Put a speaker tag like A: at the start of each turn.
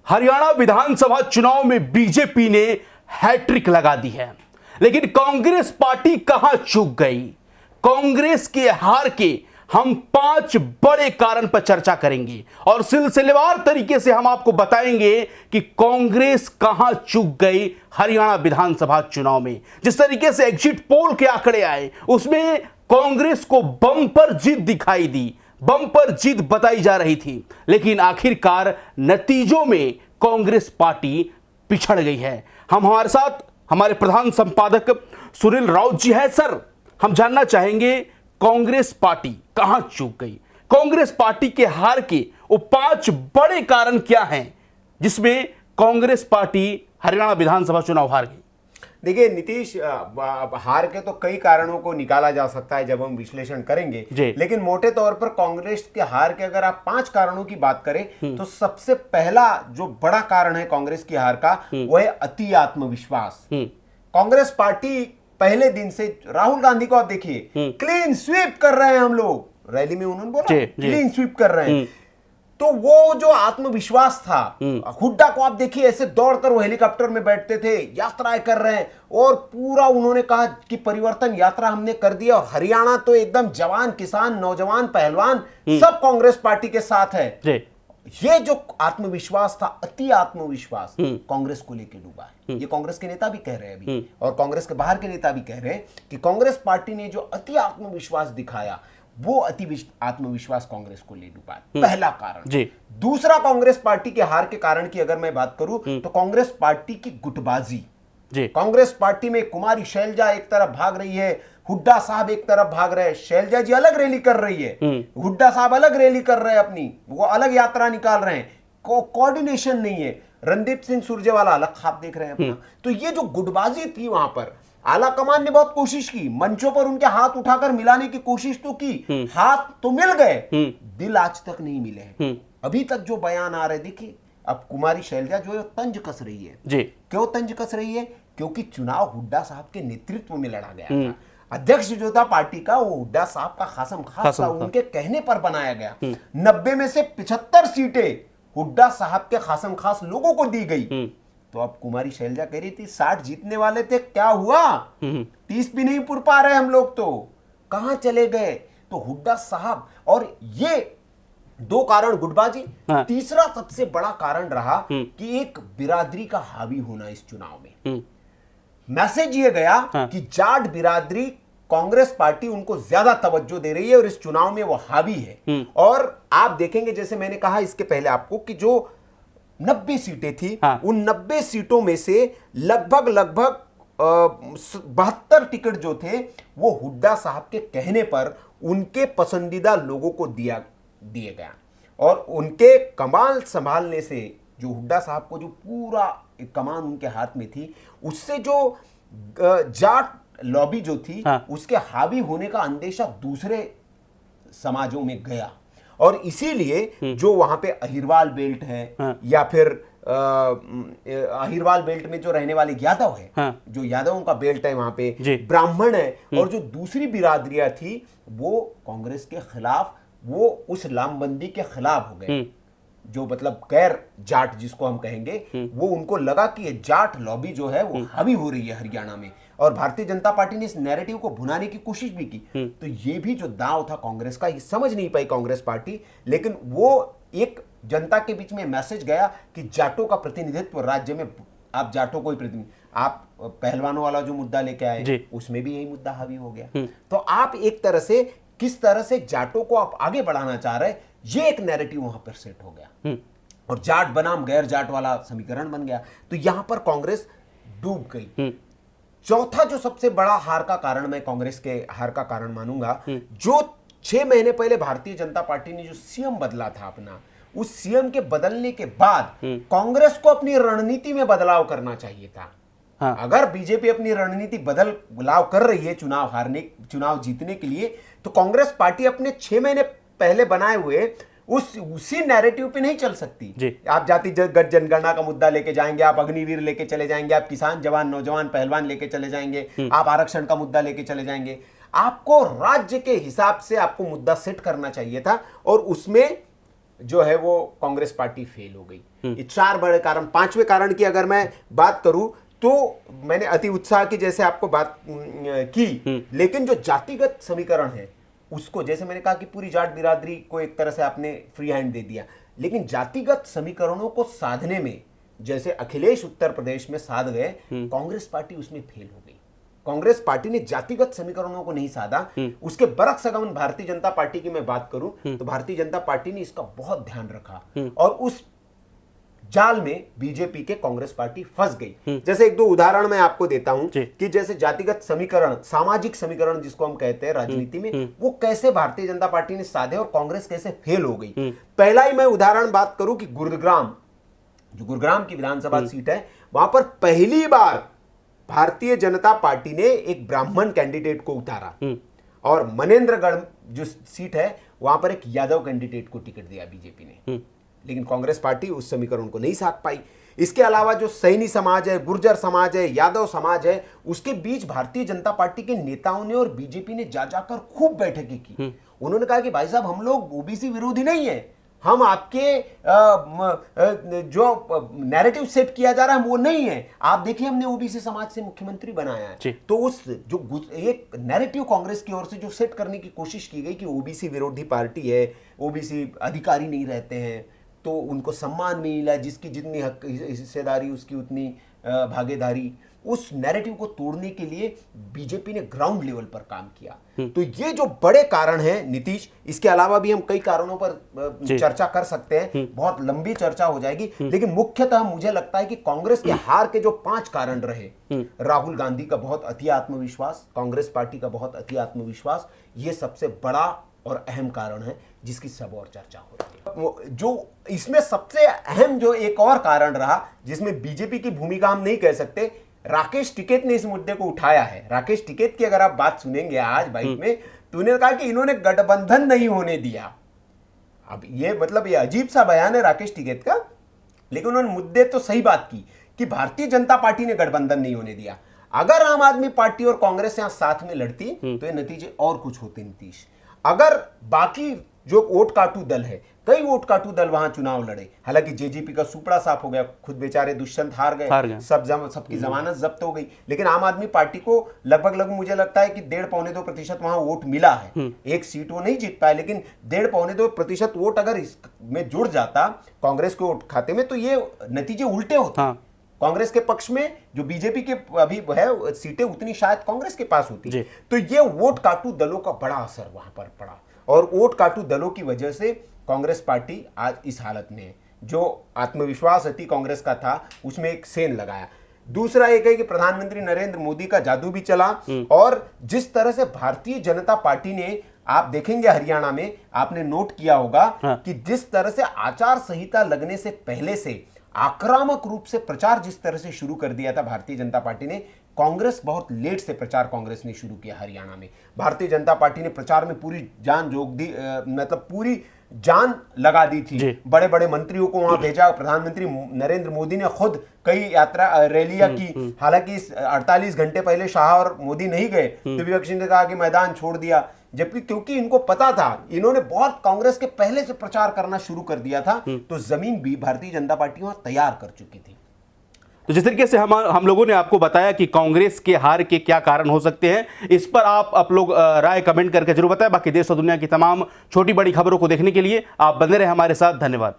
A: हरियाणा विधानसभा चुनाव में बीजेपी ने हैट्रिक लगा दी है, लेकिन कांग्रेस पार्टी कहां चूक गई। कांग्रेस के हार के हम 5 बड़े कारण पर चर्चा करेंगे और सिलसिलेवार तरीके से हम आपको बताएंगे कि कांग्रेस कहां चूक गई हरियाणा विधानसभा चुनाव में। जिस तरीके से एग्जिट पोल के आंकड़े आए उसमें कांग्रेस को बम्पर जीत दिखाई दी, बम्पर जीत बताई जा रही थी, लेकिन आखिरकार नतीजों में कांग्रेस पार्टी पिछड़ गई है। हमारे साथ हमारे प्रधान संपादक सुनील राउत जी है। सर, हम जानना चाहेंगे कांग्रेस पार्टी कहां चूक गई, कांग्रेस पार्टी के हार के वो 5 बड़े कारण क्या हैं जिसमें कांग्रेस पार्टी हरियाणा विधानसभा चुनाव हार गई।
B: देखिए नीतीश, हार के तो कई कारणों को निकाला जा सकता है जब हम विश्लेषण करेंगे, लेकिन मोटे तौर पर कांग्रेस के हार के अगर आप 5 कारणों की बात करें तो सबसे पहला जो बड़ा कारण है कांग्रेस की हार का वो है अति आत्मविश्वास। कांग्रेस पार्टी पहले दिन से, राहुल गांधी को आप देखिए, क्लीन स्वीप कर रहे हैं हम लोग, रैली में उन्होंने बोला क्लीन स्वीप कर रहे हैं। तो वो जो आत्मविश्वास था, हुड्डा को आप देखिए ऐसे दौड़कर वो हेलीकॉप्टर में बैठते थे, यात्राएं कर रहे हैं और पूरा उन्होंने कहा कि परिवर्तन यात्रा हमने कर दिया और हरियाणा तो एकदम जवान, किसान, नौजवान, पहलवान सब कांग्रेस पार्टी के साथ है। ये जो आत्मविश्वास था, अति आत्मविश्वास, कांग्रेस को लेकर डूबा है। ये कांग्रेस के नेता भी कह रहे हैं अभी और कांग्रेस के बाहर के नेता भी कह रहे हैं कि कांग्रेस पार्टी ने जो अति आत्मविश्वास दिखाया वो अति आत्मविश्वास कांग्रेस को ले डूबा। पहला कारण। दूसरा, कांग्रेस पार्टी के हार के कारण की अगर मैं बात करूं तो कांग्रेस पार्टी की गुटबाजी। कांग्रेस पार्टी में कुमारी शैलजा एक तरफ भाग रही है, हुड्डा साहब एक तरफ भाग रहे हैं, शैलजा जी अलग रैली कर रही है, हुड्डा साहब अलग रैली कर रहे हैं, अपनी वो अलग यात्रा निकाल रहे हैं, कोऑर्डिनेशन नहीं है। रणदीप सिंह सुरजेवाला अलग खाप देख रहे हैं अपना। तो ये जो गुटबाजी थी वहां पर आला कमान ने बहुत कोशिश की, मंचों पर उनके हाथ उठाकर मिलाने की कोशिश तो की, हाथ तो मिल गए, दिल आज तक नहीं मिले। अभी तक जो बयान आ रहे, देखिए अब कुमारी शैलजा जो है तंज कस रही है। क्यों तंज कस रही है? क्योंकि चुनाव हुड्डा साहब के नेतृत्व में लड़ा गया था। अध्यक्ष जो था पार्टी का वो हुड्डा साहब का खासम खास था, उनके कहने पर बनाया गया। 90 में से 75 सीटें हुड्डा साहब के खासम खास लोगों को दी गई। तो अब कुमारी शैलजा कह रही थी 60 जीतने वाले थे, क्या हुआ? 30 भी नहीं पुर पा रहे हम लोग, तो कहां चले गए? तो हुड्डा साहब, और ये 2 कारण गुटबाजी। तीसरा सबसे बड़ा कारण रहा कि एक बिरादरी का हावी होना इस चुनाव में। मैसेज ये गया कि जाट बिरादरी, कांग्रेस पार्टी उनको ज्यादा तवज्जो दे रही है और इस चुनाव में वो हावी है। और आप देखेंगे, जैसे मैंने कहा इसके पहले आपको, कि जो 90 सीटें थी, उन 90 सीटों में से लगभग 72 टिकट जो थे वो हुड्डा साहब के कहने पर उनके पसंदीदा लोगों को दिए गया। और उनके कमान संभालने से, जो हुड्डा साहब को जो पूरा कमान उनके हाथ में थी, उससे जो जाट लॉबी जो थी उसके हावी होने का अंदेशा दूसरे समाजों में गया। और इसीलिए जो वहां पे अहिरवाल बेल्ट है या फिर अहिरवाल बेल्ट में जो रहने वाले यादव है, जो यादवों का बेल्ट है वहां पे, ब्राह्मण है, और जो दूसरी बिरादरियां थी वो कांग्रेस के खिलाफ, वो उस लामबंदी के खिलाफ हो गए। जो मतलब गैर जाट जिसको हम कहेंगे, वो उनको लगा कि ये जाट लॉबी जो है वो हावी हो रही है हरियाणा में, और भारतीय जनता पार्टी ने इस नैरेटिव को भुनाने की कोशिश भी की। तो ये भी जो दांव था कांग्रेस का, ये समझ नहीं पाई कांग्रेस पार्टी, लेकिन वो एक जनता के बीच में मैसेज गया कि जाटों का प्रतिनिधित्व राज्य में, आप जाटों को ही प्रतिनिधित्व, आप पहलवानों वाला जो मुद्दा लेके आए उसमें भी यही मुद्दा हावी हो गया। तो आप एक तरह से, किस तरह से जाटों को आप आगे बढ़ाना चाह रहे, ये एक नैरेटिव वहां पर सेट हो गया और जाट बनाम गैर जाट वाला समीकरण बन गया। तो यहां पर कांग्रेस डूब गई। चौथा जो सबसे बड़ा हार का कारण, मैं कांग्रेस के हार का कारण मानूंगा, जो 6 महीने पहले भारतीय जनता पार्टी ने जो सीएम बदला था अपना, उस सीएम के बदलने के बाद कांग्रेस को अपनी रणनीति में बदलाव करना चाहिए था। अगर बीजेपी अपनी रणनीति बदलाव कर रही है चुनाव जीतने के लिए, तो कांग्रेस पार्टी अपने 6 महीने पहले बनाए हुए उसी नैरेटिव पे नहीं चल सकती। आप जातिगत जनगणना का मुद्दा लेके जाएंगे, आप अग्निवीर लेके चले जाएंगे, आप किसान, जवान, नौजवान, पहलवान लेके चले जाएंगे, आप आरक्षण का मुद्दा लेके चले जाएंगे। आपको राज्य के हिसाब से आपको मुद्दा सेट करना चाहिए था और उसमें जो है वो कांग्रेस पार्टी फेल हो गई। ये 4 बड़े कारण। 5वें कारण की अगर मैं बात करूं तो मैंने अति उत्साह की जैसे आपको बात की, लेकिन जो जातिगत समीकरण है उसको, जैसे मैंने कहा कि पूरी जाट बिरादरी को एक तरह से आपने फ्री हैंड दे दिया, लेकिन जातिगत समीकरणों को साधने में जैसे अखिलेश उत्तर प्रदेश में साध गए, कांग्रेस पार्टी उसमें फेल हो गई। कांग्रेस पार्टी ने जातिगत समीकरणों को नहीं साधा। उसके बरक्स अगर भारतीय जनता पार्टी की मैं बात करूं तो भारतीय जनता पार्टी ने इसका बहुत ध्यान रखा और उस जाल में बीजेपी के कांग्रेस पार्टी फंस गई। जैसे 1-2 उदाहरण मैं आपको देता हूं कि जैसे जातिगत समीकरण, सामाजिक समीकरण जिसको हम कहते हैं राजनीति में, वो कैसे भारतीय जनता पार्टी ने साधे और कांग्रेस कैसे फेल हो गई। पहला ही मैं उदाहरण बात करूं कि गुरुग्राम, जो गुरुग्राम की विधानसभा सीट है, वहां पर पहली बार भारतीय जनता पार्टी ने एक ब्राह्मण कैंडिडेट को उतारा और मनेंद्रगढ़ जो सीट है वहां पर एक यादव कैंडिडेट को टिकट दिया बीजेपी ने, लेकिन कांग्रेस पार्टी उस समीकरण को नहीं साध पाई। इसके अलावा जो सैनी समाज है, गुर्जर समाज है, यादव समाज है, उसके बीच भारतीय जनता पार्टी के नेताओं ने और बीजेपी ने जा जाकर खूब बैठकें की। उन्होंने कहा कि भाई साहब हम लोग ओबीसी विरोधी नहीं है, हम आपके जो नैरेटिव सेट किया जा रहा है वो नहीं है। आप देखिए हमने ओबीसी समाज से मुख्यमंत्री बनाया है। तो उस जो एक नैरेटिव कांग्रेस की ओर से जो सेट करने की कोशिश की गई कि ओबीसी विरोधी पार्टी है, ओबीसी अधिकारी नहीं रहते हैं तो उनको सम्मान नहीं मिला, जिसकी जितनी हिस्सेदारी उसकी उतनी भागीदारी, उस नैरेटिव को तोड़ने के लिए बीजेपी ने ग्राउंड लेवल पर काम किया। तो ये जो बड़े कारण हैं नीतीश, इसके अलावा भी हम कई कारणों पर चर्चा कर सकते हैं, बहुत लंबी चर्चा हो जाएगी, लेकिन मुख्यतः मुझे लगता है कि कांग्रेस के हार के जो 5 कारण रहे, राहुल गांधी का बहुत अति आत्मविश्वास, कांग्रेस पार्टी का बहुत अति आत्मविश्वास, ये सबसे बड़ा और अहम कारण है जिसकी सब और चर्चा हो रही है। जो इसमें सबसे अहम जो एक और कारण रहा जिसमें बीजेपी की भूमिका हम नहीं कह सकते, राकेश टिकैत ने इस मुद्दे को उठाया है। राकेश टिकैत की अगर आप बात सुनेंगे आज बाइट में, तो उन्होंने कहा कि इन्होंने गठबंधन नहीं होने दिया। अब ये मतलब ये अजीब सा बयान है राकेश टिकैत का, लेकिन उन्होंने मुद्दे तो सही बात की कि भारतीय जनता पार्टी ने गठबंधन नहीं होने दिया। अगर आम आदमी पार्टी और कांग्रेस यहां साथ में लड़ती तो ये नतीजे और कुछ होते नीतीश। अगर बाकी जो वोट काटू दल है, कई वोट काटू दल वहां चुनाव लड़े, हालांकि जेजेपी का सुपड़ा साफ हो गया, खुद बेचारे दुष्यंत हार गए, सबकी जमानत जब्त हो गई, लेकिन आम आदमी पार्टी को लगभग मुझे लगता है कि 1.5-2% वहां वोट मिला है। एक सीट वो नहीं जीत पाए, लेकिन 1.5-2% वोट अगर इसमें जुड़ जाता कांग्रेस के वोट खाते में तो ये नतीजे उल्टे होते। कांग्रेस के पक्ष में जो बीजेपी के अभी है सीटें उतनी शायद कांग्रेस के पास होती। तो ये वोट काटू दलों का बड़ा असर वहां पर पड़ा और वोट काटू दलों की वजह से कांग्रेस पार्टी आज इस हालत में है। जो आत्मविश्वास अति कांग्रेस का था उसमें एक सेंध लगाया। दूसरा एक है कि प्रधानमंत्री नरेंद्र मोदी का जादू भी चला और जिस तरह से भारतीय जनता पार्टी ने, आप देखेंगे हरियाणा में आपने नोट किया होगा कि जिस तरह से आचार संहिता लगने से पहले से आक्रामक रूप से प्रचार जिस तरह से शुरू कर दिया था भारतीय जनता पार्टी ने, कांग्रेस बहुत लेट से प्रचार कांग्रेस ने शुरू किया हरियाणा में। भारतीय जनता पार्टी ने प्रचार में पूरी जान झोंक दी, मतलब पूरी जान लगा दी थी। बड़े बड़े मंत्रियों को वहां भेजा। प्रधानमंत्री नरेंद्र मोदी ने खुद कई यात्रा रैलियां की। हालांकि 48 घंटे पहले शाह और मोदी नहीं गए तो विपक्षी ने कहा कि मैदान छोड़ दिया, जबकि क्योंकि इनको पता था, इन्होंने बहुत कांग्रेस के पहले से प्रचार करना शुरू कर दिया था, तो जमीन भी भारतीय जनता पार्टी वहां तैयार कर चुकी थी।
A: तो जिस तरीके से हम लोगों ने आपको बताया कि कांग्रेस के हार के क्या कारण हो सकते हैं, इस पर आप लोग राय कमेंट करके जरूर बताएं। बाकी देश और दुनिया की तमाम छोटी बड़ी खबरों को देखने के लिए आप बने रहे हमारे साथ। धन्यवाद।